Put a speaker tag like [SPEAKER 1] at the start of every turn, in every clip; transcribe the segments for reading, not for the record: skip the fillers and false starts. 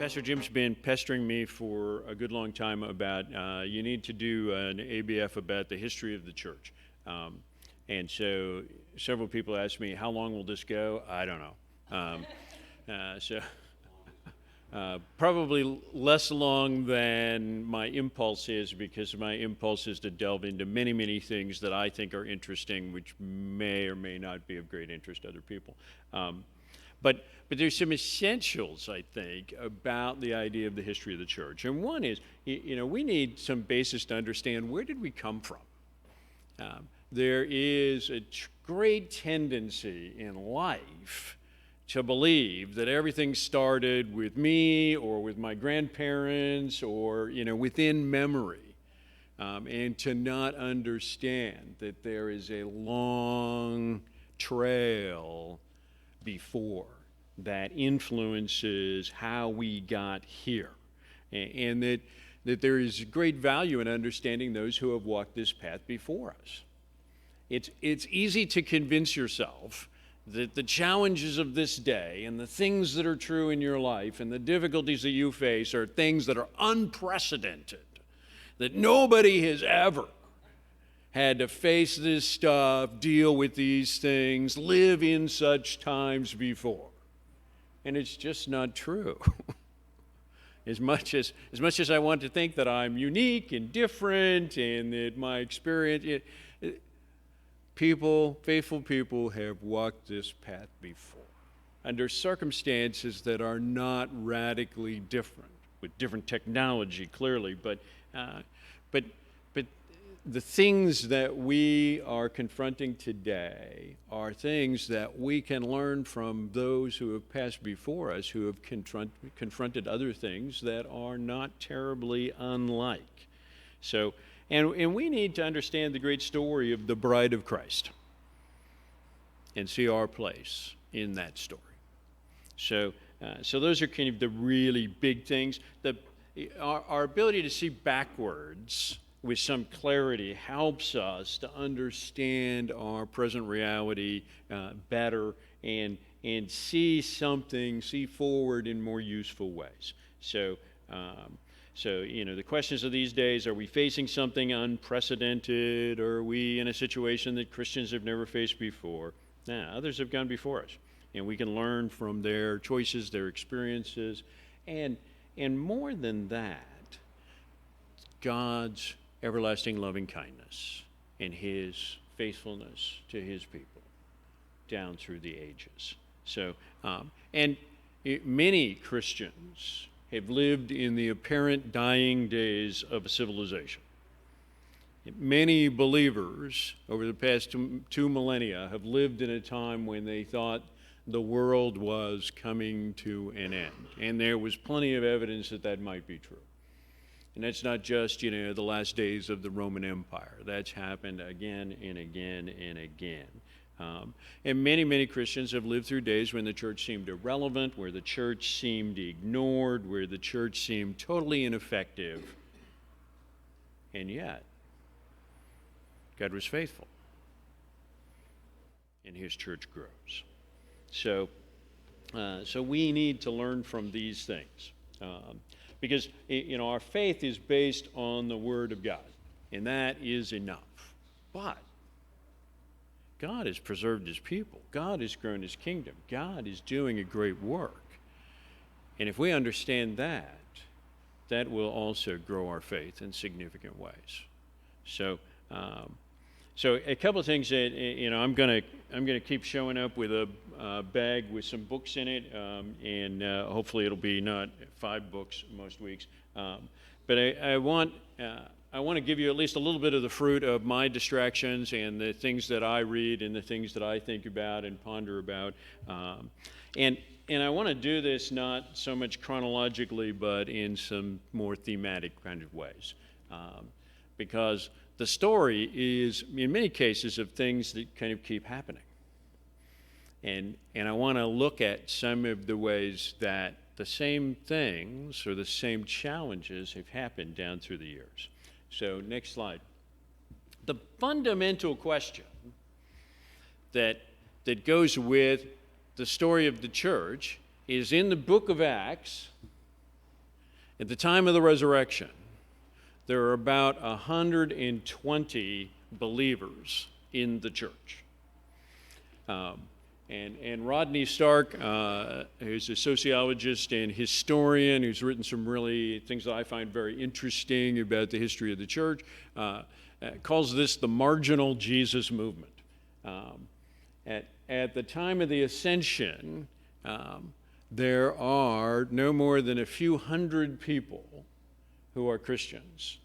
[SPEAKER 1] Pastor Jim's been pestering me for a good long time about you need to do an ABF about the history of the church. And so several people asked me, how long will this go? I don't know. Probably less long than my impulse is, because my impulse is to delve into many, many things that I think are interesting, which may or may not be of great interest to other people. But there's some essentials, I think, about the idea of the history of the church. And one is, we need some basis to understand, where did we come from? There is a great tendency in life to believe that everything started with me or with my grandparents or, within memory, and to not understand that there is a long trail before that influences how we got here, and that there is great value in understanding those who have walked this path before us. It's easy to convince yourself that the challenges of this day and the things that are true in your life and the difficulties that you face are things that are unprecedented, that nobody has ever had to face this stuff, deal with these things, live in such times before. And it's just not true. As much as I want to think that I'm unique and different and that my experience, faithful people have walked this path before under circumstances that are not radically different, with different technology, clearly, but the things that we are confronting today are things that we can learn from those who have passed before us, who have confronted other things that are not terribly unlike. So, and we need to understand the great story of the bride of Christ and see our place in that story. So those are kind of the really big things. Our ability to see backwards with some clarity helps us to understand our present reality better and see forward in more useful ways. So the questions of these days: are we facing something unprecedented? Or are we in a situation that Christians have never faced before? Others have gone before us, and we can learn from their choices, their experiences, and more than that, God's everlasting loving kindness and his faithfulness to his people down through the ages. So, many Christians have lived in the apparent dying days of a civilization. Many believers over the past two millennia have lived in a time when they thought the world was coming to an end, and there was plenty of evidence that might be true. And that's not just, the last days of the Roman Empire. That's happened again and again and again. And many, many Christians have lived through days when the church seemed irrelevant, where the church seemed ignored, where the church seemed totally ineffective. And yet, God was faithful, and his church grows. So we need to learn from these things. Because our faith is based on the Word of God, and that is enough. But God has preserved his people. God has grown his kingdom. God is doing a great work. And if we understand that, that will also grow our faith in significant ways. So a couple of things that I'm going to keep showing up with a bag with some books in it, and hopefully it'll be not 5 books most weeks. But I want to give you at least a little bit of the fruit of my distractions and the things that I read and the things that I think about and ponder about. And I want to do this not so much chronologically, but in some more thematic kind of ways, because the story is, in many cases, of things that kind of keep happening. And I want to look at some of the ways that the same things or the same challenges have happened down through the years. So next slide. The fundamental question that goes with the story of the church is in the book of Acts, At the time of the resurrection, there are about 120 believers in the church. And Rodney Stark, who's a sociologist and historian who's written some really things that I find very interesting about the history of the church, calls this the marginal Jesus movement. At the time of the ascension, there are no more than a few hundred people who are Christians.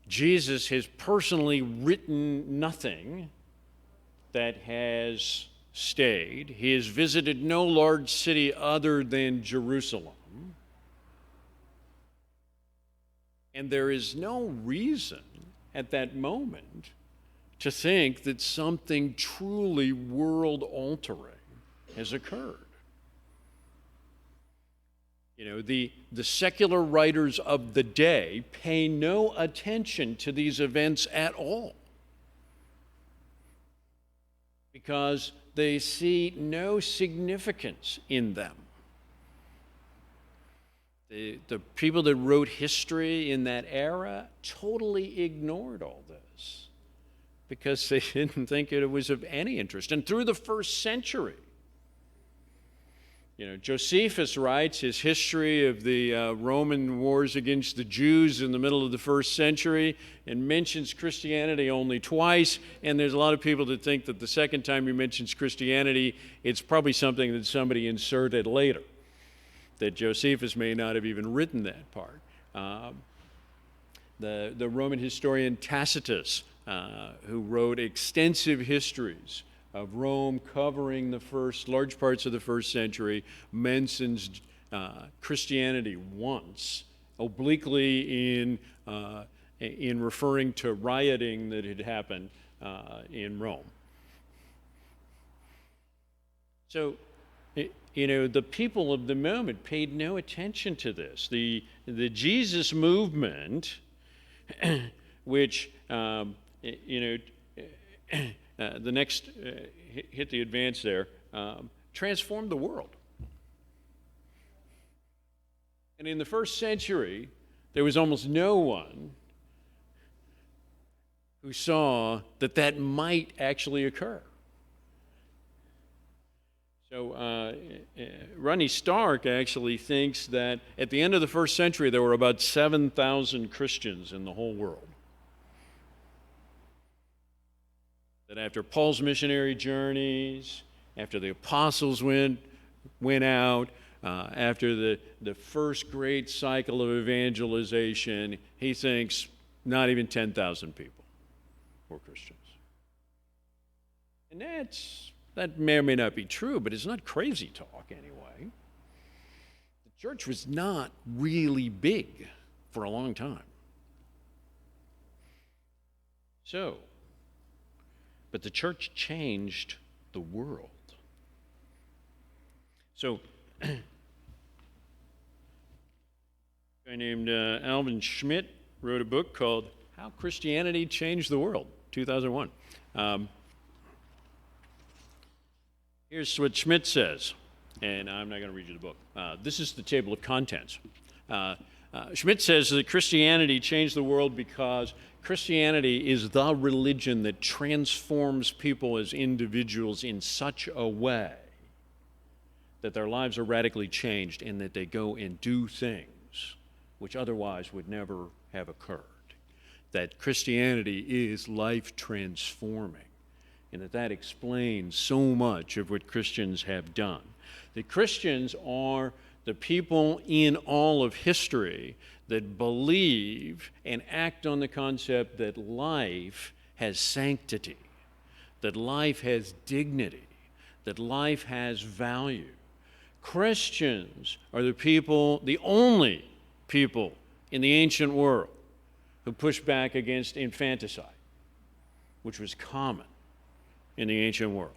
[SPEAKER 1] Jesus has personally written nothing that has stayed. He has visited no large city other than Jerusalem. And there is no reason at that moment to think that something truly world-altering has occurred. You know, the secular writers of the day pay no attention to these events at all because they see no significance in them. The people that wrote history in that era totally ignored all this because they didn't think it was of any interest. And through the first century, you know, Josephus writes his history of the Roman wars against the Jews in the middle of the first century and mentions Christianity only twice. And there's a lot of people that think that the second time he mentions Christianity, it's probably something that somebody inserted later, that Josephus may not have even written that part. The Roman historian Tacitus, who wrote extensive histories of Rome covering the large parts of the first century, mentions Christianity once, obliquely in referring to rioting that had happened in Rome. So, you know, the people of the moment paid no attention to this. The Jesus movement, which, you know, the next, hit the advance there, transformed the world. And in the first century, there was almost no one who saw that that might actually occur. So Rodney Stark actually thinks that at the end of the first century, there were about 7,000 Christians in the whole world. That after Paul's missionary journeys, after the apostles went out, after the first great cycle of evangelization, he thinks not even 10,000 people were Christians. And that may or may not be true, but it's not crazy talk anyway. The church was not really big for a long time. But the church changed the world. So, a guy named Alvin Schmidt wrote a book called How Christianity Changed the World, 2001. Here's what Schmidt says, and I'm not going to read you the book. This is the table of contents. Schmidt says that Christianity changed the world because Christianity is the religion that transforms people as individuals in such a way that their lives are radically changed and that they go and do things which otherwise would never have occurred. That Christianity is life transforming, and that explains so much of what Christians have done. That Christians are the people in all of history that believe and act on the concept that life has sanctity, that life has dignity, that life has value. Christians are the only people in the ancient world who pushed back against infanticide, which was common in the ancient world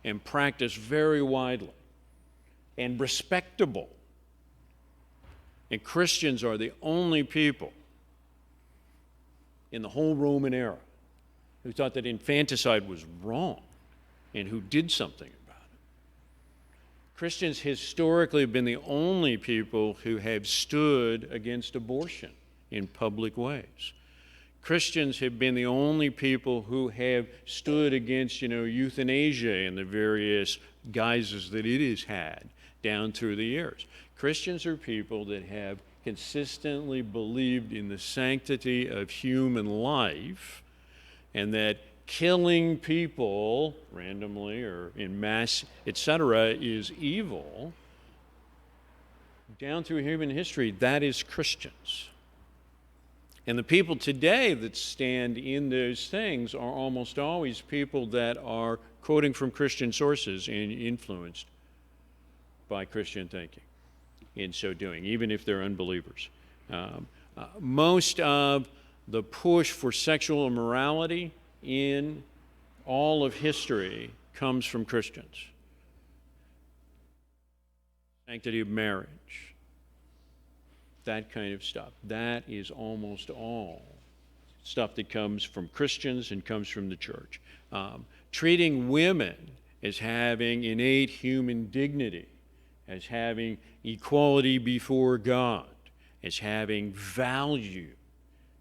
[SPEAKER 1] and practiced very widely and respectable. And Christians are the only people in the whole Roman era who thought that infanticide was wrong and who did something about Christians historically have been the only people who have stood against abortion in public ways. Christians have been the only people who have stood against, euthanasia and the various guises that it has had down through the years. Christians are people that have consistently believed in the sanctity of human life, and that killing people randomly or in mass, etc., is evil. Down through human history, that is Christians. And the people today that stand in those things are almost always people that are quoting from Christian sources and influenced by Christian thinking in so doing, even if they're unbelievers. Most of the push for sexual immorality in all of history comes from Christians. Sanctity of marriage, that kind of stuff. That is almost all stuff that comes from Christians and comes from the church. Treating women as having innate human dignity, as having equality before God, as having value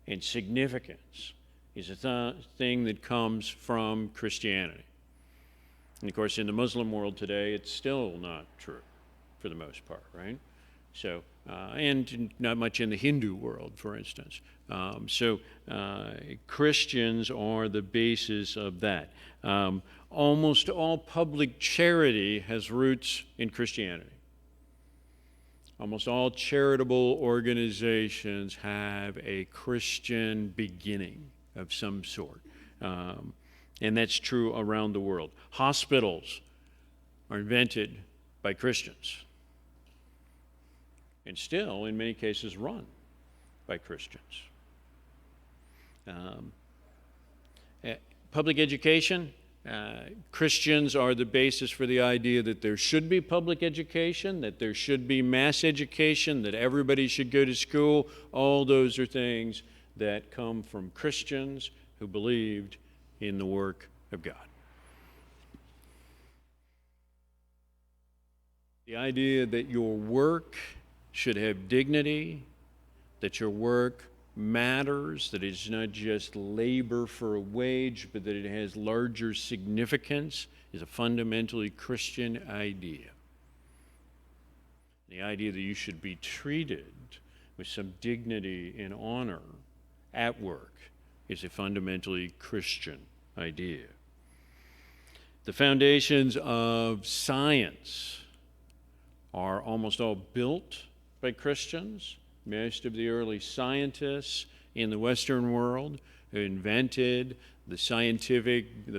[SPEAKER 1] and significance is a thing that comes from Christianity. And of course, in the Muslim world today, it's still not true for the most part, right? So, and not much in the Hindu world, for instance. Christians are the basis of that. Almost all public charity has roots in Christianity. Almost all charitable organizations have a Christian beginning of some sort. And that's true around the world. Hospitals are invented by Christians and still, in many cases, run by Christians. Public education, Christians are the basis for the idea that there should be public education, that there should be mass education, that everybody should go to school. All those are things that come from Christians who believed in the work of God. The idea that your work should have dignity, that your work matters, that it's not just labor for a wage, but that it has larger significance, is a fundamentally Christian idea. The idea that you should be treated with some dignity and honor at work is a fundamentally Christian idea. The foundations of science are almost all built by Christians. Most of the early scientists in the Western world who invented the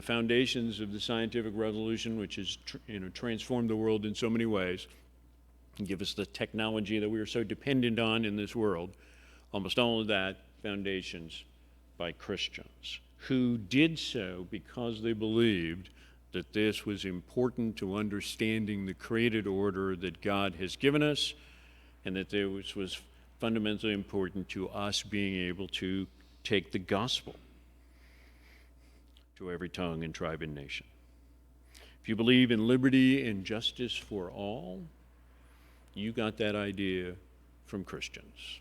[SPEAKER 1] foundations of the scientific revolution, which has transformed the world in so many ways and give us the technology that we are so dependent on in this world. Almost all of that foundations by Christians who did so because they believed that this was important to understanding the created order that God has given us, and that this was fundamentally important to us being able to take the gospel to every tongue and tribe and nation. If you believe in liberty and justice for all, you got that idea from Christians,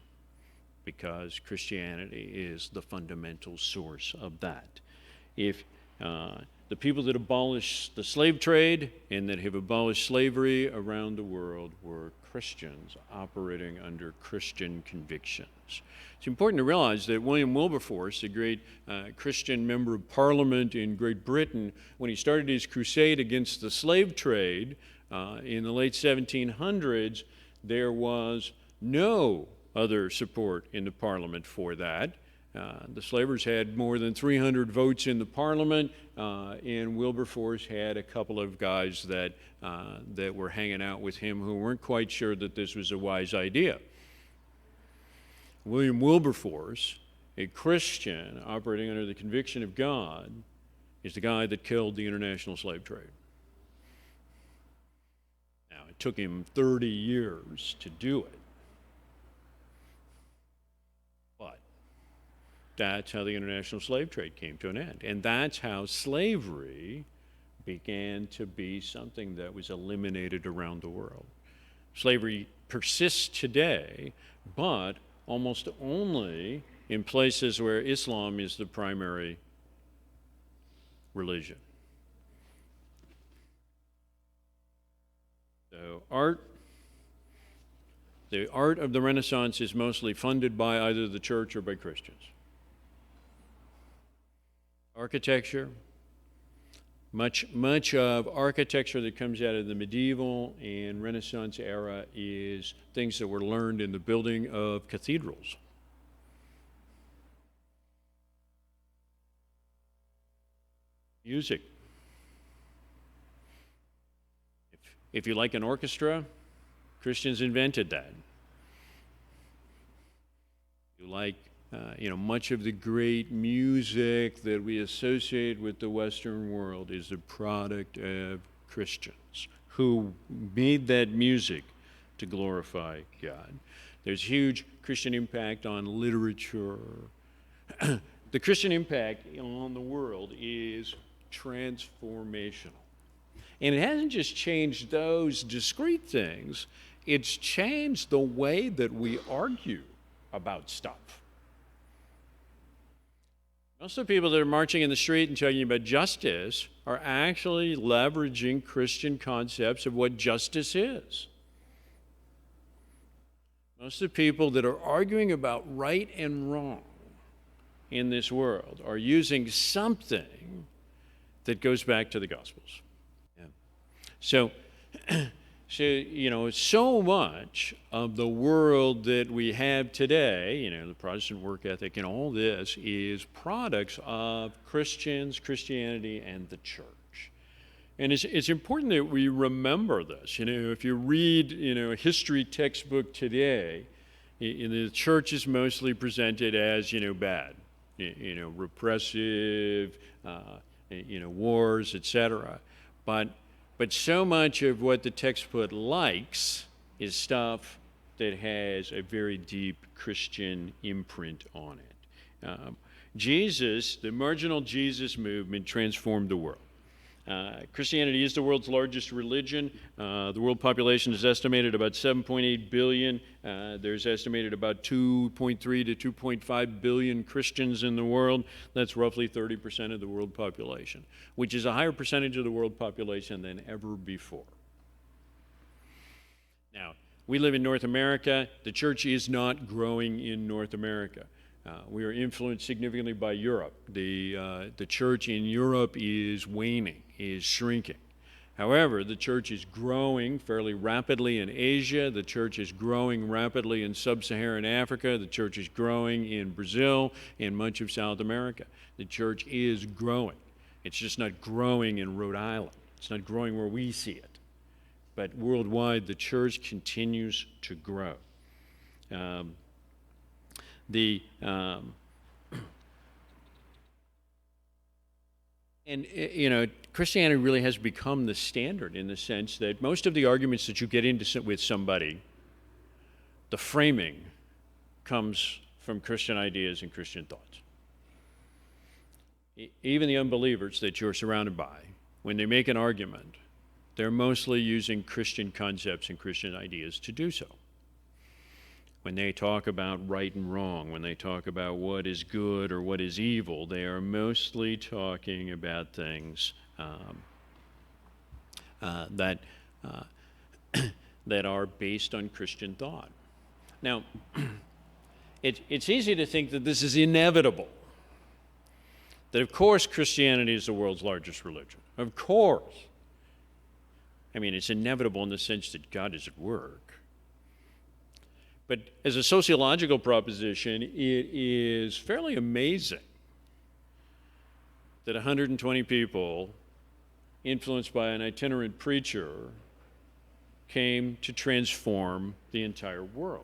[SPEAKER 1] because Christianity is the fundamental source of that. If the people that abolished the slave trade and that have abolished slavery around the world were Christians operating under Christian convictions. It's important to realize that William Wilberforce, the great Christian member of Parliament in Great Britain, when he started his crusade against the slave trade in the late 1700s, there was no other support in the Parliament for that. The slavers had more than 300 votes in the Parliament, and Wilberforce had a couple of guys that were hanging out with him who weren't quite sure that this was a wise idea. William Wilberforce, a Christian operating under the conviction of God, is the guy that killed the international slave trade. Now, it took him 30 years to do it. That's how the international slave trade came to an end. And that's how slavery began to be something that was eliminated around the world. Slavery persists today, but almost only in places where Islam is the primary religion. So the art of the Renaissance is mostly funded by either the church or by Christians. Architecture, much of architecture that comes out of the medieval and Renaissance era is things that were learned in the building of cathedrals. Music. If you like an orchestra, Christians invented that. You like, much of the great music that we associate with the Western world is the product of Christians who made that music to glorify God. There's huge Christian impact on literature. The Christian impact on the world is transformational. And it hasn't just changed those discrete things, it's changed the way that we argue about stuff. Most of the people that are marching in the street and talking about justice are actually leveraging Christian concepts of what justice is. Most of the people that are arguing about right and wrong in this world are using something that goes back to the Gospels. Yeah. So so much of the world that we have today, the Protestant work ethic and all this is products of Christianity, and the church. And it's important that we remember this. If you read, a history textbook today, the church is mostly presented as, bad, repressive, wars, etc. But so much of what the textbook likes is stuff that has a very deep Christian imprint on it. Jesus, the marginal Jesus movement, transformed the world. Christianity is the world's largest religion. The world population is estimated about 7.8 billion. There's estimated about 2.3 to 2.5 billion Christians in the world. That's roughly 30% of the world population, which is a higher percentage of the world population than ever before. Now, we live in North America. The church is not growing in North America. We are influenced significantly by Europe. The church in Europe is waning, is shrinking. However, the church is growing fairly rapidly in Asia. The church is growing rapidly in sub-Saharan Africa. The church is growing in Brazil and much of South America. The church is growing. It's just not growing in Rhode Island. It's not growing where we see it. But worldwide, the church continues to grow. Christianity really has become the standard in the sense that most of the arguments that you get into with somebody, the framing comes from Christian ideas and Christian thoughts. Even the unbelievers that you're surrounded by, when they make an argument, they're mostly using Christian concepts and Christian ideas to do so. When they talk about right and wrong, when they talk about what is good or what is evil, they are mostly talking about things that are based on Christian thought. Now, it's easy to think that this is inevitable, that of course Christianity is the world's largest religion. Of course. I mean, it's inevitable in the sense that God is at work. But as a sociological proposition, it is fairly amazing that 120 people, influenced by an itinerant preacher, came to transform the entire world.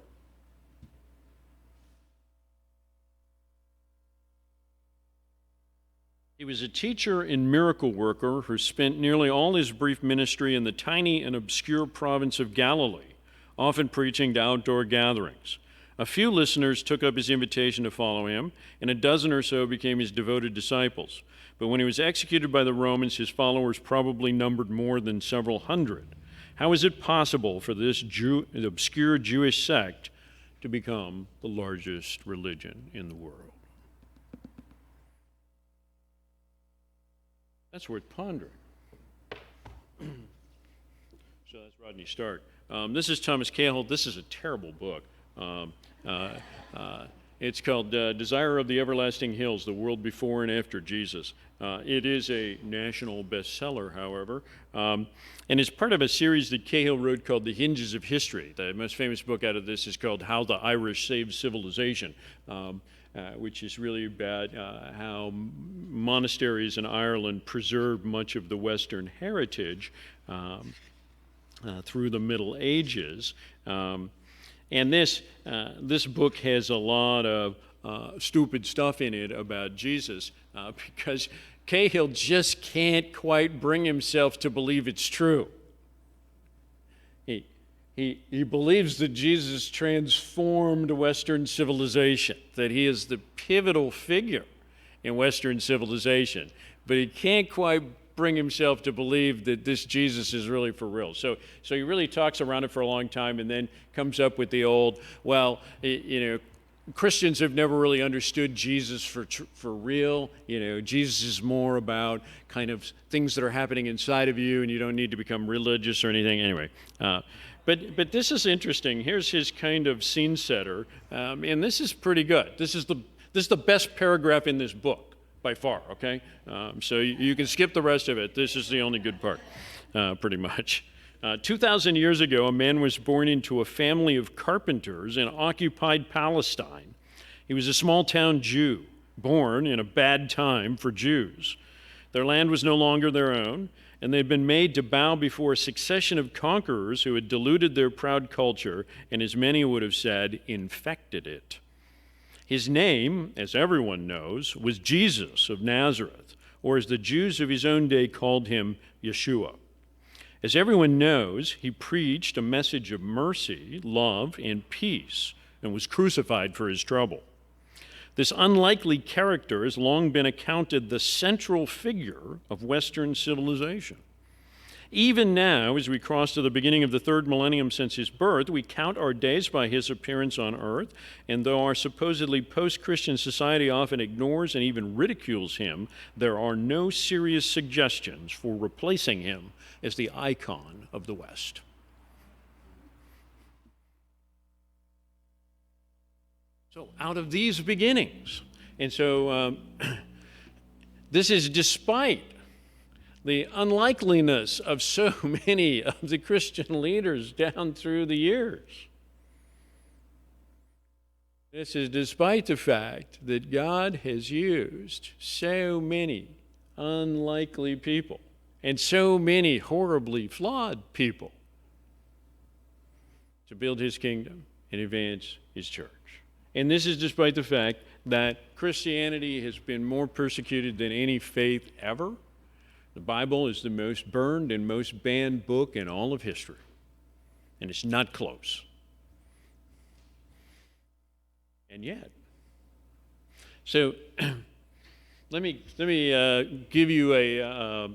[SPEAKER 1] He was a teacher and miracle worker who spent nearly all his brief ministry in the tiny and obscure province of Galilee, often preaching to outdoor gatherings. A few listeners took up his invitation to follow him, and a dozen or so became his devoted disciples. But when he was executed by the Romans, his followers probably numbered more than several hundred. How is it possible for this obscure Jewish sect to become the largest religion in the world? That's worth pondering. So that's Rodney Stark. This is Thomas Cahill. This is a terrible book. It's called Desire of the Everlasting Hills, The World Before and After Jesus. It is a national bestseller, however, and it's part of a series that Cahill wrote called The Hinges of History. The most famous book out of this is called How the Irish Saved Civilization, which is really about how monasteries in Ireland preserved much of the Western heritage through the Middle Ages. And this book has a lot of stupid stuff in it about Jesus because Cahill just can't quite bring himself to believe it's true. He believes that Jesus transformed Western civilization, that he is the pivotal figure in Western civilization, but he can't quite bring himself to believe that this Jesus is really for real. So he really talks around it for a long time and then comes up with the old, well, Christians have never really understood Jesus for real. Jesus is more about kind of things that are happening inside of you, and you don't need to become religious or anything. Anyway, but this is interesting. Here's his kind of scene setter, and this is pretty good. This is the best paragraph in this book by far. Okay, so you can skip the rest of it. This is the only good part, pretty much. 2,000 years ago, a man was born into a family of carpenters in occupied Palestine. He was a small-town Jew, born in a bad time for Jews. Their land was no longer their own, and they had been made to bow before a succession of conquerors who had diluted their proud culture and, as many would have said, infected it. His name, as everyone knows, was Jesus of Nazareth, or as the Jews of his own day called him, Yeshua. As everyone knows, he preached a message of mercy, love, and peace, and was crucified for his trouble. This unlikely character has long been accounted the central figure of Western civilization. Even now, as we cross to the beginning of the third millennium since his birth, we count our days by his appearance on earth, and though our supposedly post-Christian society often ignores and even ridicules him, there are no serious suggestions for replacing him as the icon of the West. So out of these beginnings, and so this is despite the unlikeliness of so many of the Christian leaders down through the years. This is despite the fact that God has used so many unlikely people and so many horribly flawed people to build his kingdom and advance his church. And this is despite the fact that Christianity has been more persecuted than any faith ever. The Bible is the most burned and most banned book in all of history, and it's not close. And yet, so let me give you a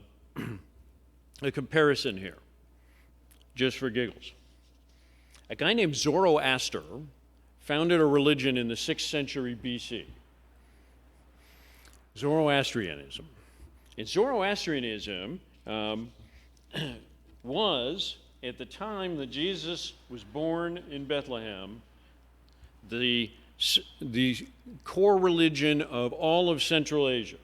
[SPEAKER 1] comparison here, just for giggles. A guy named Zoroaster founded a religion in the 6th century BC, Zoroastrianism. And Zoroastrianism was, at the time that Jesus was born in Bethlehem, the core religion of all of Central Asia.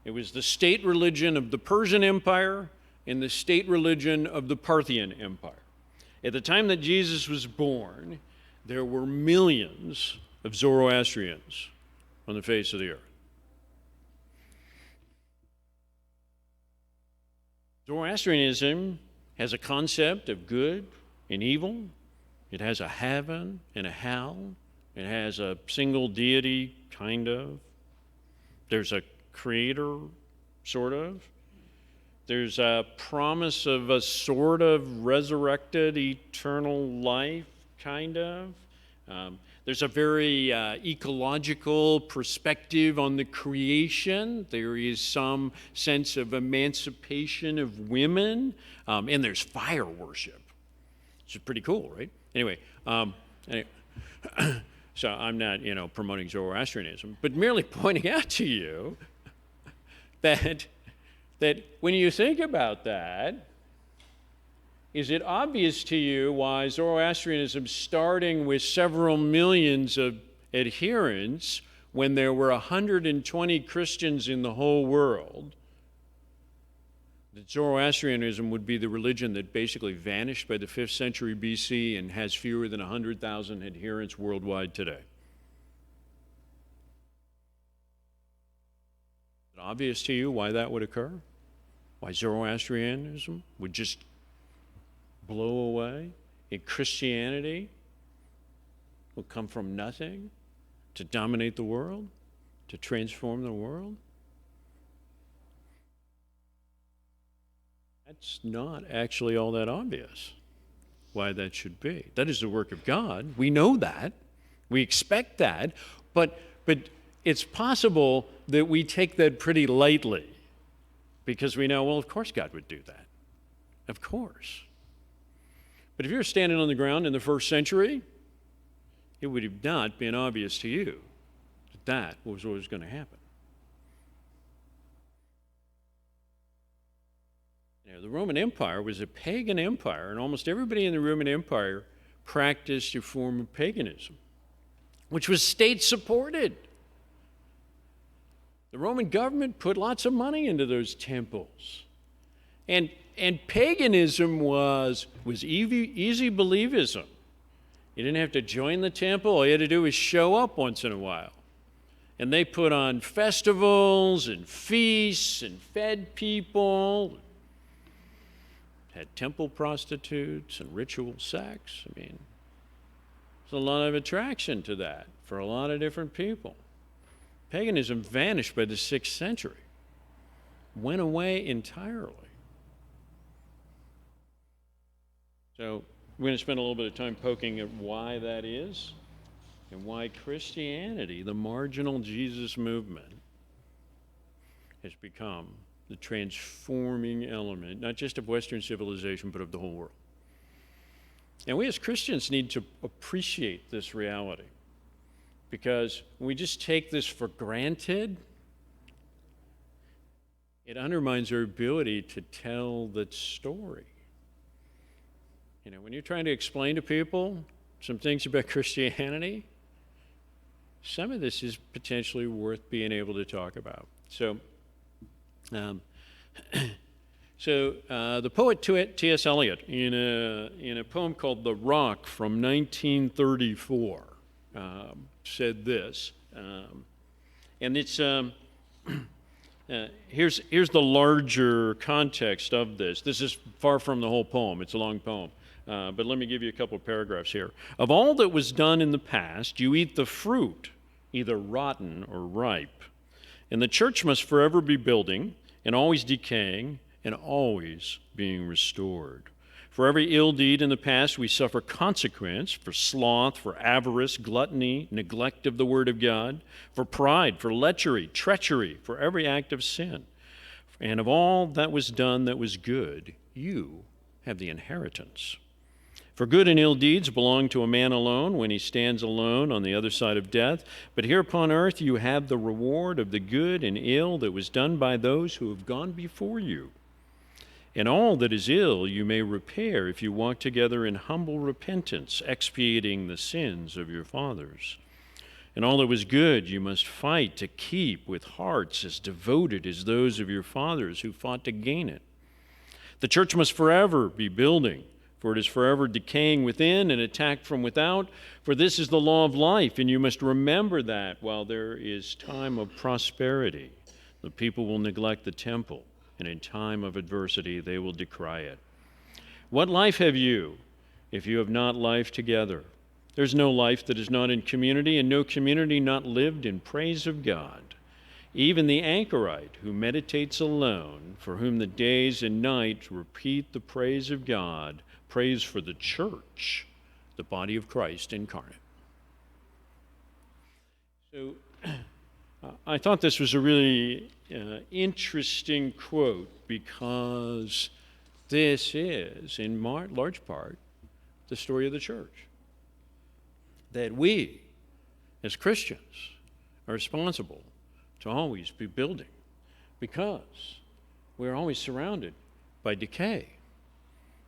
[SPEAKER 1] It was the state religion of the Persian Empire and the state religion of the Parthian Empire. At the time that Jesus was born, there were millions of Zoroastrians on the face of the earth. Zoroastrianism has a concept of good and evil. It has a heaven and a hell. It has a single deity, kind of. There's a creator, sort of. There's a promise of a sort of resurrected eternal life, kind of. There's a very ecological perspective on the creation. There is some sense of emancipation of women, and there's fire worship, which is pretty cool, right? Anyway, so I'm not, promoting Zoroastrianism, but merely pointing out to you that when you think about that, is it obvious to you why Zoroastrianism, starting with several millions of adherents, when there were 120 Christians in the whole world, that Zoroastrianism would be the religion that basically vanished by the 5th century BC and has fewer than 100,000 adherents worldwide today? Is it obvious to you why that would occur? Why Zoroastrianism would just blow away, and Christianity will come from nothing to dominate the world, to transform the world? That's not actually all that obvious why that should be. That is the work of God. We know that. We expect that. But it's possible that we take that pretty lightly because we know, well, of course God would do that. Of course. But if you're standing on the ground in the 1st century, it would have not been obvious to you that was what was going to happen. The Roman Empire was a pagan empire, and almost everybody in the Roman Empire practiced a form of paganism, which was state-supported. The Roman government put lots of money into those temples. And paganism was easy believism. You didn't have to join the temple. All you had to do was show up once in a while. And they put on festivals and feasts and fed people, had temple prostitutes and ritual sex. I mean, there's a lot of attraction to that for a lot of different people. Paganism vanished by the 6th century, went away entirely. So we're going to spend a little bit of time poking at why that is and why Christianity, the marginal Jesus movement, has become the transforming element, not just of Western civilization, but of the whole world. And we as Christians need to appreciate this reality, because when we just take this for granted, it undermines our ability to tell that story. When you're trying to explain to people some things about Christianity, some of this is potentially worth being able to talk about. So the poet T.S. Eliot, in a poem called "The Rock" from 1934, said this, and it's here's the larger context of this. This is far from the whole poem. It's a long poem. But let me give you a couple of paragraphs here. Of all that was done in the past, you eat the fruit, either rotten or ripe. And the church must forever be building, and always decaying, and always being restored. For every ill deed in the past, we suffer consequence, for sloth, for avarice, gluttony, neglect of the word of God, for pride, for lechery, treachery, for every act of sin. And of all that was done that was good, you have the inheritance. For good and ill deeds belong to a man alone when he stands alone on the other side of death. But here upon earth you have the reward of the good and ill that was done by those who have gone before you. And all that is ill you may repair if you walk together in humble repentance, expiating the sins of your fathers. And all that was good you must fight to keep with hearts as devoted as those of your fathers who fought to gain it. The church must forever be building, for it is forever decaying within and attacked from without. For this is the law of life, and you must remember that while there is time of prosperity, the people will neglect the temple, and in time of adversity they will decry it. What life have you if you have not life together? There's no life that is not in community, and no community not lived in praise of God. Even the anchorite who meditates alone, for whom the days and night repeat the praise of God, prays for the church, the body of Christ incarnate. So I thought this was a really interesting quote because this is, in large part, the story of the church. That we, as Christians, are responsible to always be building because we're always surrounded by decay,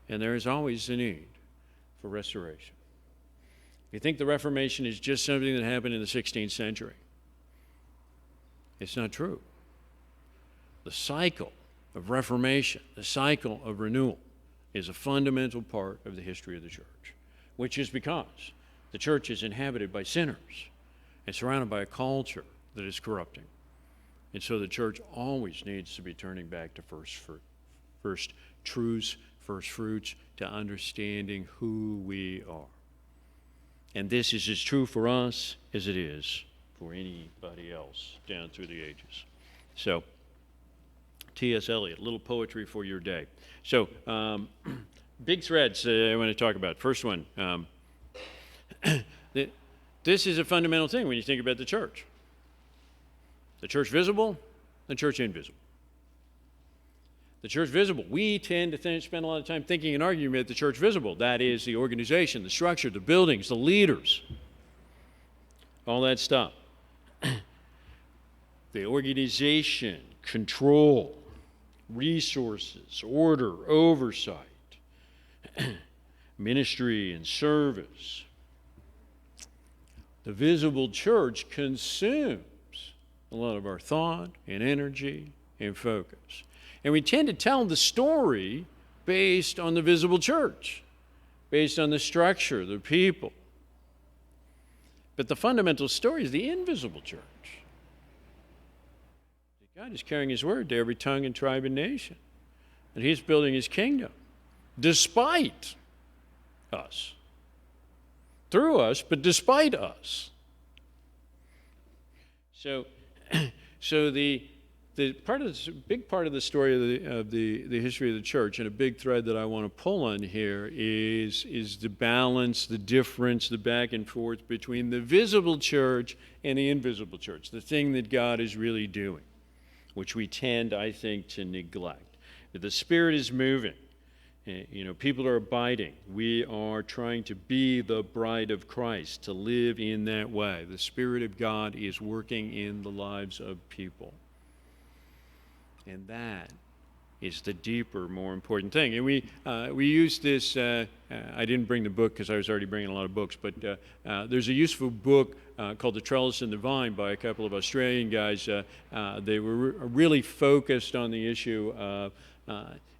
[SPEAKER 1] and there is always a need for restoration. You think the Reformation is just something that happened in the 16th century? It's not true. The cycle of reformation, the cycle of renewal, is a fundamental part of the history of the church, which is because the church is inhabited by sinners and surrounded by a culture that is corrupting. And so the church always needs to be turning back to first truths, first fruits, to understanding who we are. And this is as true for us as it is for anybody else down through the ages. So, T.S. Eliot, a little poetry for your day. So, big threads I want to talk about. First one, this is a fundamental thing when you think about the church. The church visible, the church invisible. The church visible. We tend to spend a lot of time thinking and arguing about the church visible. That is the organization, the structure, the buildings, the leaders, all that stuff. The organization, control, resources, order, oversight, ministry and service. The visible church consumes a lot of our thought and energy and focus. And we tend to tell the story based on the visible church, based on the structure, the people. But the fundamental story is the invisible church. God is carrying his word to every tongue and tribe and nation. And he's building his kingdom despite us. Through us, but despite us. So the big part of the story of the history of the church, and a big thread that I want to pull on here is the balance, the difference, the back and forth between the visible church and the invisible church, the thing that God is really doing, which we tend, I think, to neglect. The Spirit is moving. People are abiding. We are trying to be the bride of Christ, to live in that way. The Spirit of God is working in the lives of people. And that is the deeper, more important thing. And we use this, I didn't bring the book because I was already bringing a lot of books, but there's a useful book called The Trellis and the Vine by a couple of Australian guys. They were really focused on the issue of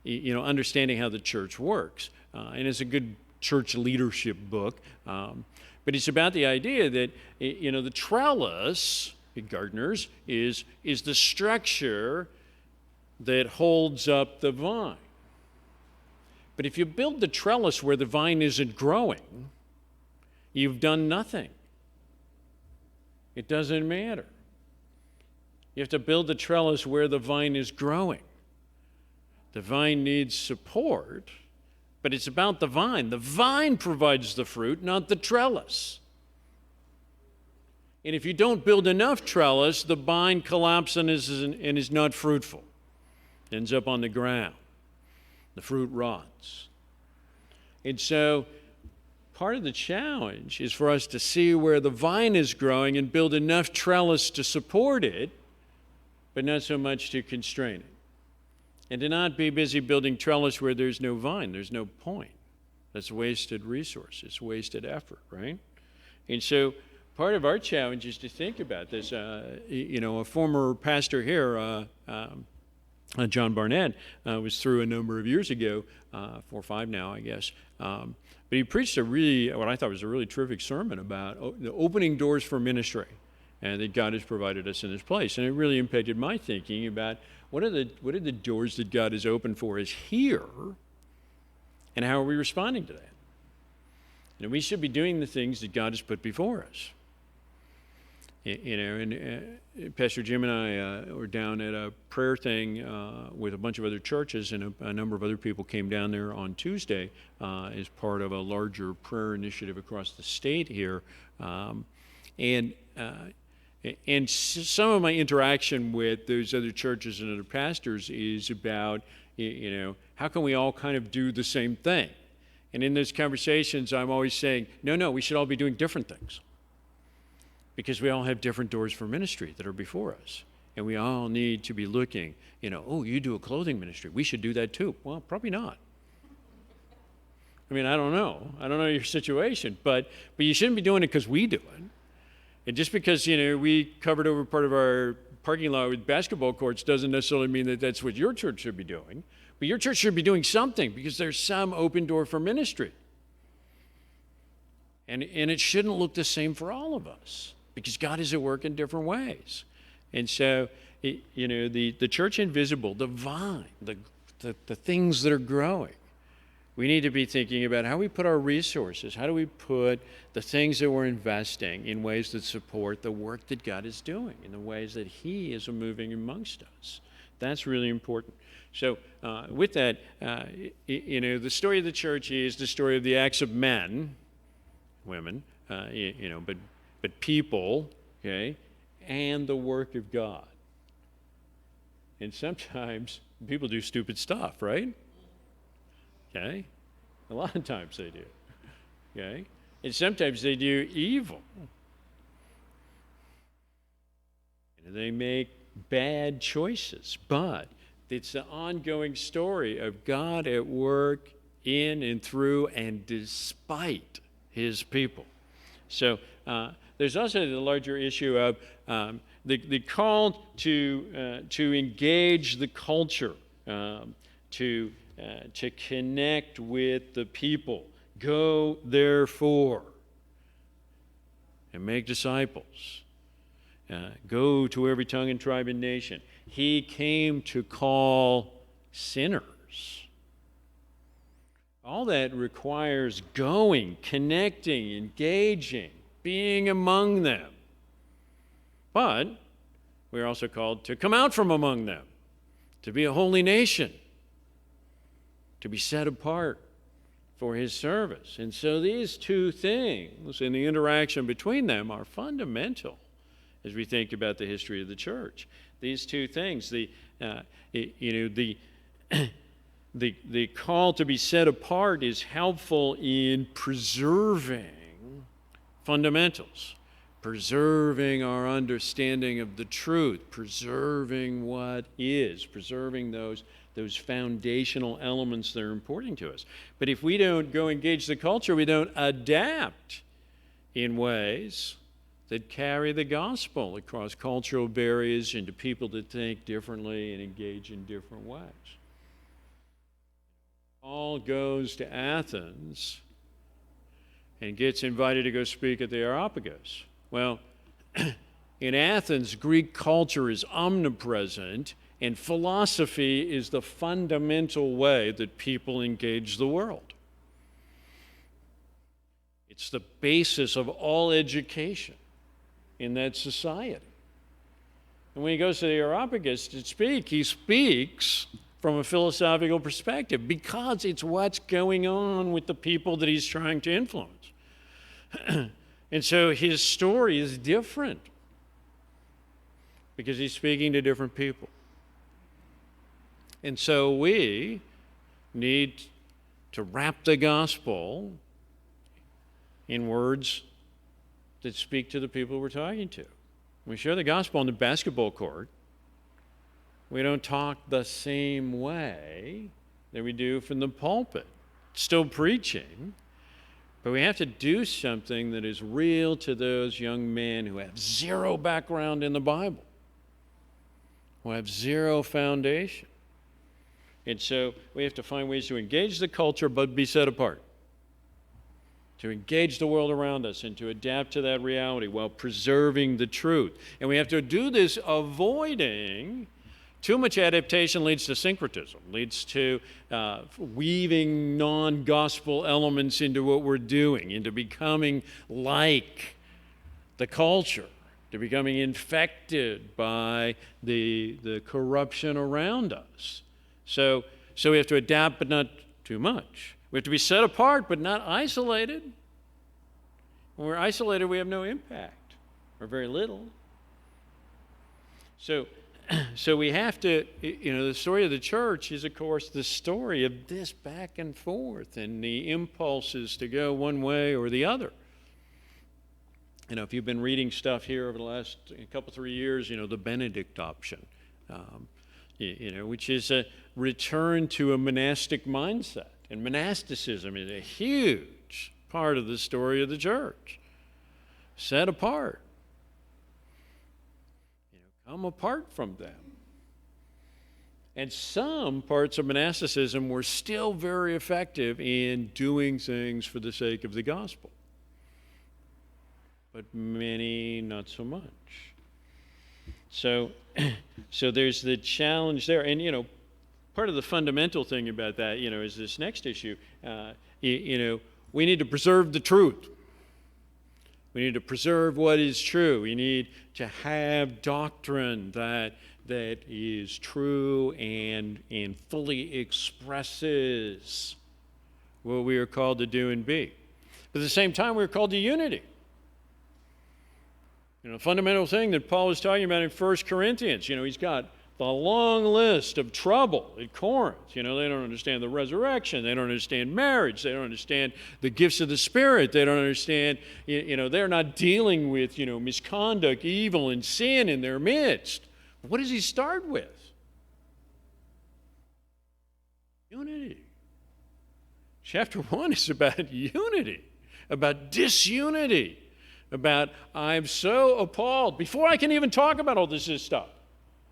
[SPEAKER 1] understanding how the church works. And it's a good church leadership book. But it's about the idea that, the trellis, gardeners, is the structure that holds up the vine. But if you build the trellis where the vine isn't growing, you've done nothing. It doesn't matter. You have to build the trellis where the vine is growing. The vine needs support, but it's about the vine. The vine provides the fruit, not the trellis. And if you don't build enough trellis, the vine collapses and is not fruitful. Ends up on the ground. The fruit rots. And so part of the challenge is for us to see where the vine is growing and build enough trellis to support it, but not so much to constrain it. And to not be busy building trellis where there's no vine. There's no point. That's wasted resources, wasted effort, right? And so part of our challenge is to think about this. A former pastor here, John Barnett, was through a number of years ago, 4 or 5 now, I guess. But he preached what I thought was a really terrific sermon about the opening doors for ministry, and that God has provided us in this place. And it really impacted my thinking about what are the doors that God has opened for us here, and how are we responding to that? We should be doing the things that God has put before us. Pastor Jim and I were down at a prayer thing with a bunch of other churches, and a number of other people came down there on Tuesday as part of a larger prayer initiative across the state here. And some of my interaction with those other churches and other pastors is about, how can we all kind of do the same thing? And in those conversations, I'm always saying, no, we should all be doing different things. Because we all have different doors for ministry that are before us. And we all need to be looking, oh, you do a clothing ministry. We should do that too. Well, probably not. I mean, I don't know. I don't know your situation. But you shouldn't be doing it because we do it. And just because, we covered over part of our parking lot with basketball courts doesn't necessarily mean that that's what your church should be doing. But your church should be doing something because there's some open door for ministry. And it shouldn't look the same for all of us because God is at work in different ways. And so, the church invisible, the vine, the things that are growing, we need to be thinking about how we put our resources, how do we put the things that we're investing in ways that support the work that God is doing, in the ways that He is moving amongst us. That's really important. So with that, the story of the church is the story of the acts of men, women, but people, okay, and the work of God. And sometimes people do stupid stuff, right? Okay? A lot of times they do. Okay? And sometimes they do evil. And they make bad choices. But it's the ongoing story of God at work in and through and despite His people. So there's also the larger issue of the call to engage the culture, to connect with the people. Go, therefore, and make disciples. Go to every tongue and tribe and nation. He came to call sinners. All that requires going, connecting, engaging, being among them. But we're also called to come out from among them, to be a holy nation, to be set apart for His service. And so these two things and the interaction between them are fundamental as we think about the history of the church. These two things, the call to be set apart is helpful in preserving fundamentals, preserving our understanding of the truth, preserving what is, preserving those foundational elements that are important to us. But if we don't go engage the culture, we don't adapt in ways that carry the gospel across cultural barriers into people that think differently and engage in different ways. Paul goes to Athens and gets invited to go speak at the Areopagus. Well, in Athens, Greek culture is omnipresent, and philosophy is the fundamental way that people engage the world. It's the basis of all education in that society. And when he goes to the Areopagus to speak, he speaks from a philosophical perspective because it's what's going on with the people that he's trying to influence. And so his story is different because he's speaking to different people. And so we need to wrap the gospel in words that speak to the people we're talking to. We share the gospel on the basketball court. We don't talk the same way that we do from the pulpit. Still preaching, but we have to do something that is real to those young men who have zero background in the Bible, who have zero foundation. And so we have to find ways to engage the culture but be set apart, to engage the world around us and to adapt to that reality while preserving the truth. And we have to do this avoiding too much adaptation leads to syncretism, leads to weaving non-gospel elements into what we're doing, into becoming like the culture, to becoming infected by the corruption around us. So we have to adapt, but not too much. We have to be set apart, but not isolated. When we're isolated, we have no impact, or very little. So, so we have to, the story of the church is, of course, the story of this back and forth and the impulses to go one way or the other. If you've been reading stuff here over the last couple, 3 years, the Benedict option, which is a return to a monastic mindset. And monasticism is a huge part of the story of the church. Set apart. Come apart from them. And some parts of monasticism were still very effective in doing things for the sake of the gospel. But many not so much. So there's the challenge there. And, part of the fundamental thing about that, is this next issue. We need to preserve the truth. We need to preserve what is true. We need to have doctrine that is true and fully expresses what we are called to do and be. But at the same time, we're called to unity. A fundamental thing that Paul is talking about in 1 Corinthians, he's got the long list of trouble at Corinth. They don't understand the resurrection. They don't understand marriage. They don't understand the gifts of the Spirit. They don't understand, they're not dealing with, misconduct, evil, and sin in their midst. What does he start with? Unity. Chapter 1 is about unity, about disunity, about I'm so appalled. Before I can even talk about all this stuff,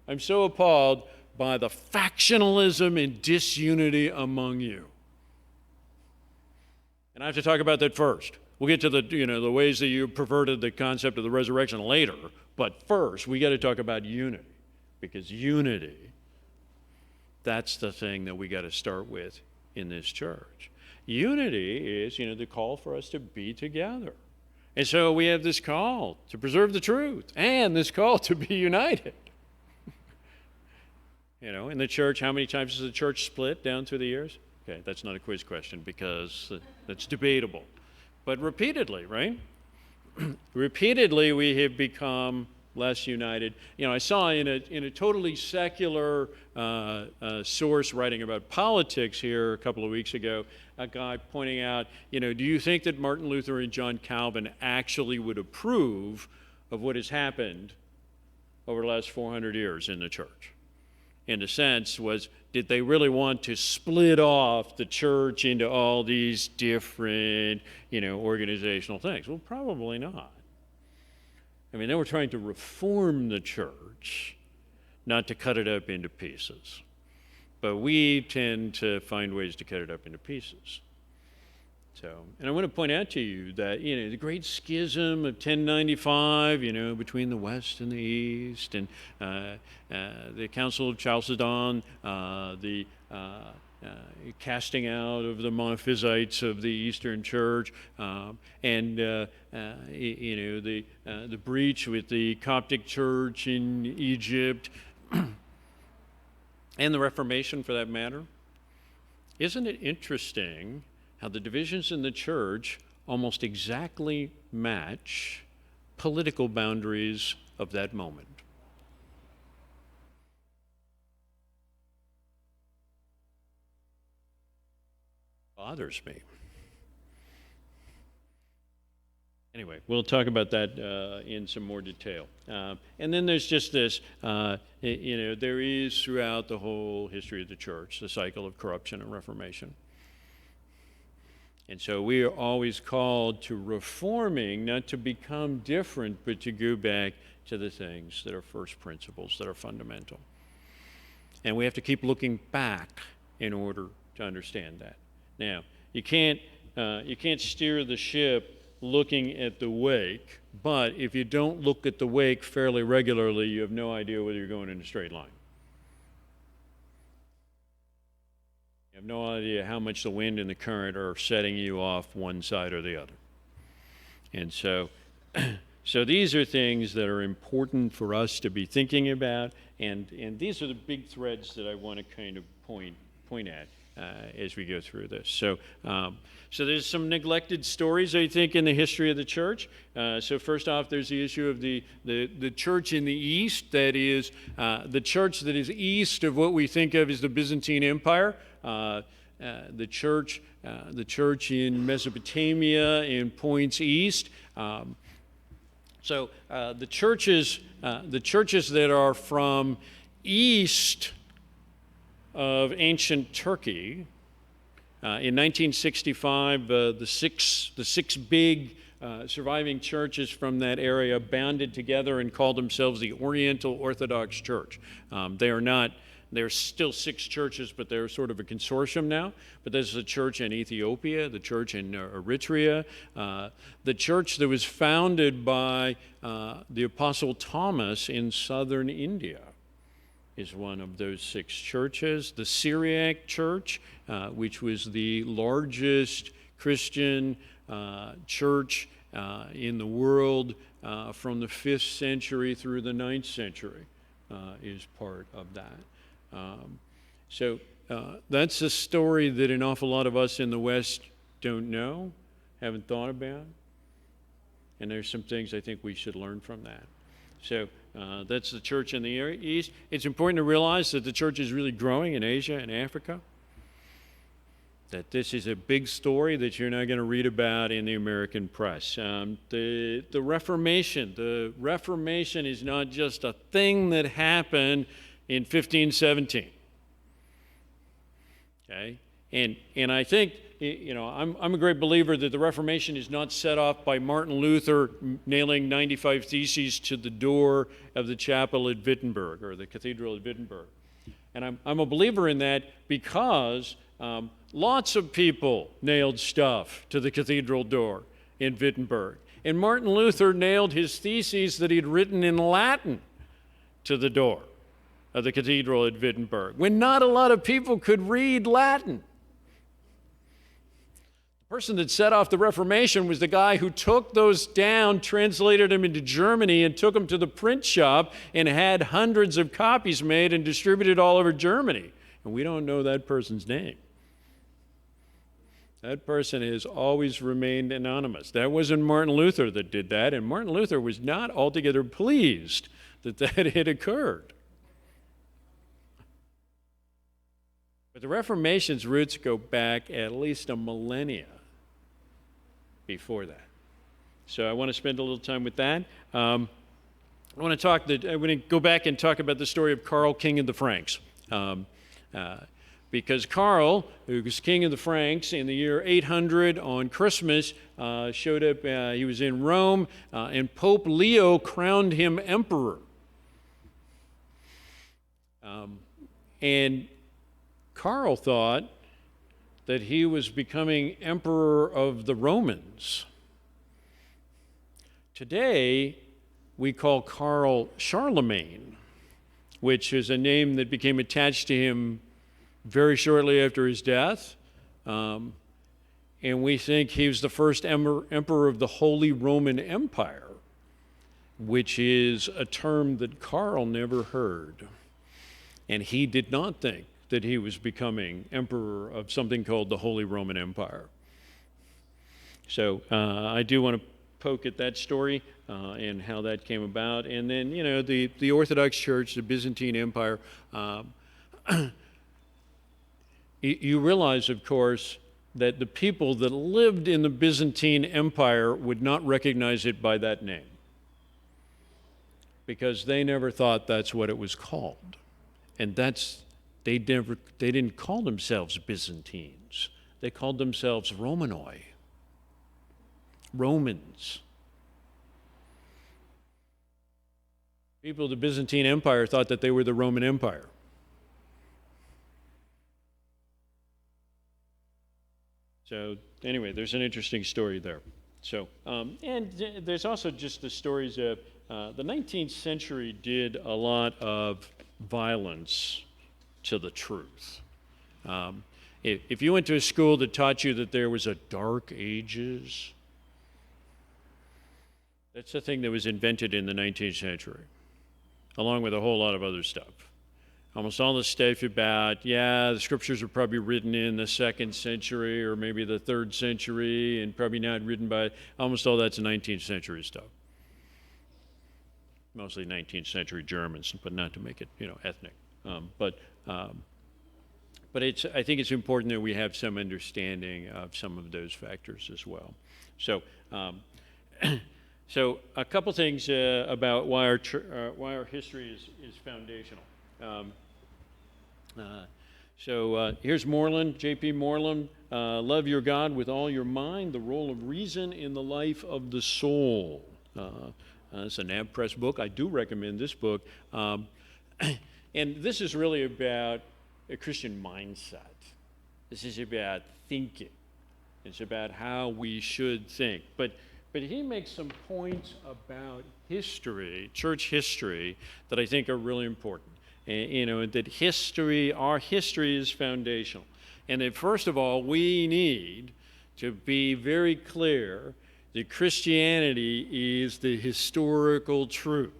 [SPEAKER 1] I'm so appalled by the factionalism and disunity among you. And I have to talk about that first. We'll get to the ways that you perverted the concept of the resurrection later, but first we got to talk about unity, because unity, that's the thing that we got to start with in this church. Unity is, the call for us to be together. And so we have this call to preserve the truth and this call to be united. In the church, how many times has the church split down through the years? Okay, that's not a quiz question because that's debatable. But repeatedly, right? Repeatedly, we have become less united. I saw in a totally secular source writing about politics here a couple of weeks ago, a guy pointing out, do you think that Martin Luther and John Calvin actually would approve of what has happened over the last 400 years in the church? In a sense, did they really want to split off the church into all these different, organizational things? Well, probably not. They were trying to reform the church, not to cut it up into pieces. But we tend to find ways to cut it up into pieces. And I want to point out to you that, the great schism of 1095, between the West and the East, and the Council of Chalcedon, the casting out of the Monophysites of the Eastern Church, and the breach with the Coptic Church in Egypt, and the Reformation for that matter. Isn't it interesting how the divisions in the church almost exactly match political boundaries of that moment? Bothers me. Anyway, we'll talk about that in some more detail. And then there's just this, there is throughout the whole history of the church the cycle of corruption and reformation. And so we are always called to reforming, not to become different, but to go back to the things that are first principles, that are fundamental. And we have to keep looking back in order to understand that. Now, you can't steer the ship looking at the wake, but if you don't look at the wake fairly regularly, you have no idea whether you're going in a straight line. You have no idea how much the wind and the current are setting you off one side or the other. And so these are things that are important for us to be thinking about, and these are the big threads that I want to kind of point point at as we go through this. So, so there's some neglected stories, I think, in the history of the church. So first off, there's the issue of the church in the East, that is the church that is east of what we think of as the Byzantine Empire. The church in Mesopotamia and points east. So the churches that are from east of ancient Turkey, in 1965, the six big surviving churches from that area banded together and called themselves the Oriental Orthodox Church. There's still six churches, but they're sort of a consortium now. But there's a church in Ethiopia, the church in Eritrea, the church that was founded by the Apostle Thomas in southern India is one of those six churches. The Syriac Church, which was the largest Christian church in the world from the 5th century through the 9th century, is part of that. So that's a story that an awful lot of us in the West don't know, haven't thought about, and there's some things I think we should learn from that. So that's the church in the East. It's important to realize that the church is really growing in Asia and Africa, that this is a big story that you're not going to read about in the American press. The Reformation is not just a thing that happened in 1517. Okay? And I think, I'm a great believer that the Reformation is not set off by Martin Luther nailing 95 Theses to the door of the chapel at Wittenberg, or the cathedral at Wittenberg. And I'm a believer in that because lots of people nailed stuff to the cathedral door in Wittenberg. And Martin Luther nailed his theses that he'd written in Latin to the door of the cathedral at Wittenberg, when not a lot of people could read Latin. The person that set off the Reformation was the guy who took those down, translated them into Germany, and took them to the print shop and had hundreds of copies made and distributed all over Germany. And we don't know that person's name. That person has always remained anonymous. That wasn't Martin Luther that did that, and Martin Luther was not altogether pleased that that had occurred. But the Reformation's roots go back at least a millennia before that. So I want to spend a little time with that. I want to go back and talk about the story of Karl, King of the Franks. Because Karl, who was king of the Franks in the year 800 on Christmas, showed up, he was in Rome, and Pope Leo crowned him emperor. And Karl thought that he was becoming emperor of the Romans. Today, we call Karl Charlemagne, which is a name that became attached to him very shortly after his death. And we think he was the first emperor of the Holy Roman Empire, which is a term that Karl never heard. And he did not think that he was becoming emperor of something called the Holy Roman Empire. So I do want to poke at that story and how that came about. And then, the Orthodox Church, the Byzantine Empire, you realize, of course, that the people that lived in the Byzantine Empire would not recognize it by that name, because they never thought that's what it was called. And they didn't call themselves Byzantines. They called themselves Romanoi, Romans. People of the Byzantine Empire thought that they were the Roman Empire. So anyway, there's an interesting story there. So, and there's also just the stories of the 19th century did a lot of violence to the truth. If you went to a school that taught you that there was a Dark Ages, that's the thing that was invented in the 19th century, along with a whole lot of other stuff. almost all the stuff about, the scriptures are probably written in the 2nd century or maybe the 3rd century and probably not written by, almost all that's 19th century stuff. Mostly 19th century Germans, but not to make it, ethnic. But I think it's important that we have some understanding of some of those factors as well. So, so a couple things about why our history is foundational. Here's Moreland, J.P. Moreland. Love your God with all your mind, the role of reason in the life of the soul. It's a NAB Press book. I do recommend this book. And this is really about a Christian mindset. This is about thinking. It's about how we should think. But he makes some points about history, church history, that I think are really important. And, that our history is foundational. And that first of all, we need to be very clear that Christianity is the historical truth.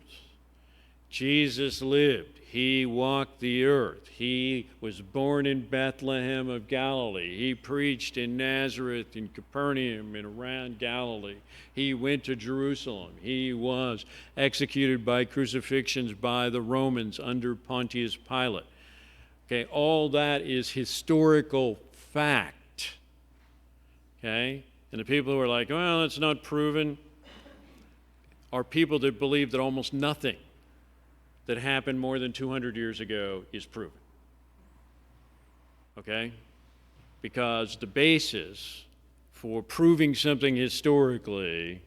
[SPEAKER 1] Jesus lived. He walked the earth. He was born in Bethlehem of Galilee. He preached in Nazareth, in Capernaum, and around Galilee. He went to Jerusalem. He was executed by crucifixions by the Romans under Pontius Pilate. Okay, all that is historical fact. Okay? And the people who are like, well, it's not proven, are people that believe that almost nothing that happened more than 200 years ago is proven. Okay? Because the basis for proving something historically,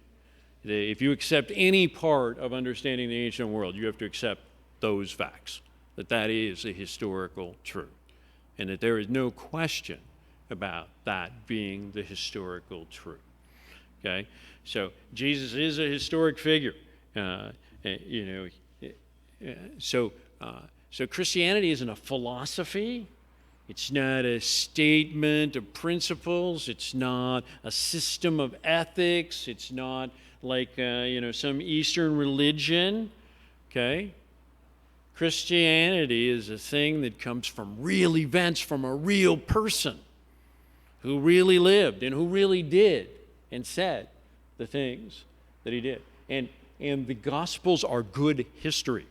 [SPEAKER 1] if you accept any part of understanding the ancient world, you have to accept those facts, that is a historical truth, and that there is no question about that being the historical truth. Okay? So Jesus is a historic figure. So Christianity isn't a philosophy. It's not a statement of principles. It's not a system of ethics. It's not like, some Eastern religion. Okay? Christianity is a thing that comes from real events, from a real person who really lived and who really did and said the things that he did. And the Gospels are good history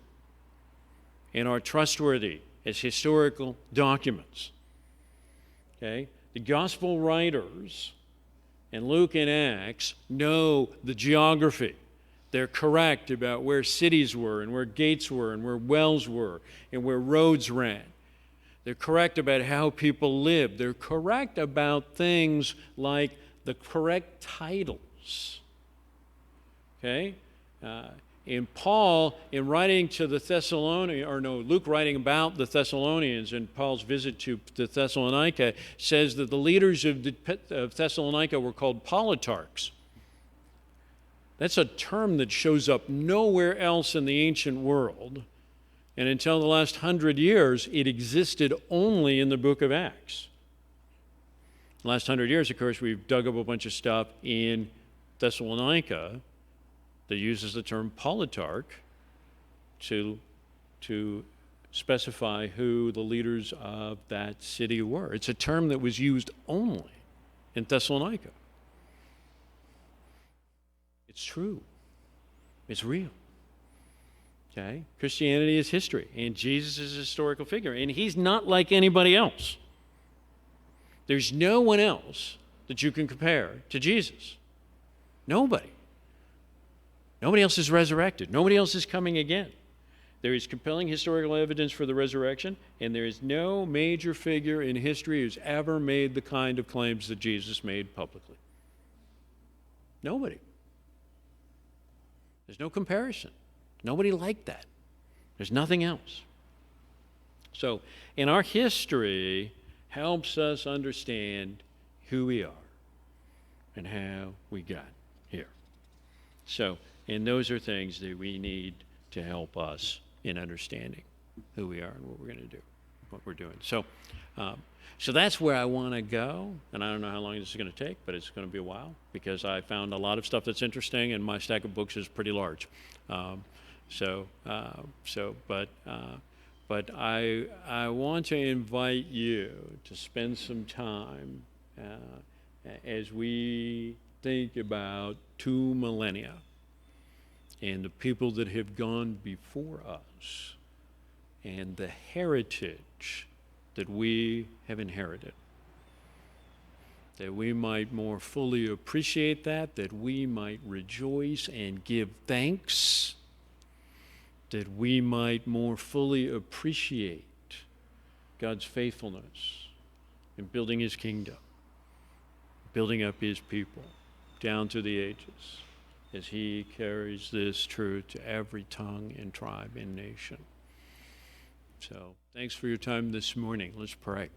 [SPEAKER 1] and are trustworthy as historical documents. Okay? The Gospel writers and Luke and Acts know the geography. They're correct about where cities were and where gates were and where wells were and where roads ran. They're correct about how people lived. They're correct about things like the correct titles. Okay? And Paul, in writing to the Luke writing about the Thessalonians in Paul's visit to Thessalonica, says that the leaders of Thessalonica were called politarchs. That's a term that shows up nowhere else in the ancient world. And until the last 100 years, it existed only in the book of Acts. The last 100 years, of course, we've dug up a bunch of stuff in Thessalonica that uses the term politarch to specify who the leaders of that city were. It's a term that was used only in Thessalonica. It's true. It's real. Okay? Christianity is history, and Jesus is a historical figure, and he's not like anybody else. There's no one else that you can compare to Jesus. Nobody. Nobody else is resurrected. Nobody else is coming again. There is compelling historical evidence for the resurrection, and there is no major figure in history who's ever made the kind of claims that Jesus made publicly. Nobody. There's no comparison. Nobody like that. There's nothing else. So, in our history helps us understand who we are and how we got here. So, and those are things that we need to help us in understanding who we are and what we're going to do, what we're doing. So, so that's where I want to go, and I don't know how long this is going to take, but it's going to be a while because I found a lot of stuff that's interesting, and my stack of books is pretty large. But I want to invite you to spend some time as we think about 2 millennia and the people that have gone before us and the heritage that we have inherited. That we might more fully appreciate that we might rejoice and give thanks, that we might more fully appreciate God's faithfulness in building his kingdom, building up his people down to the ages, as he carries this truth to every tongue and tribe and nation. So thanks for your time this morning. Let's pray.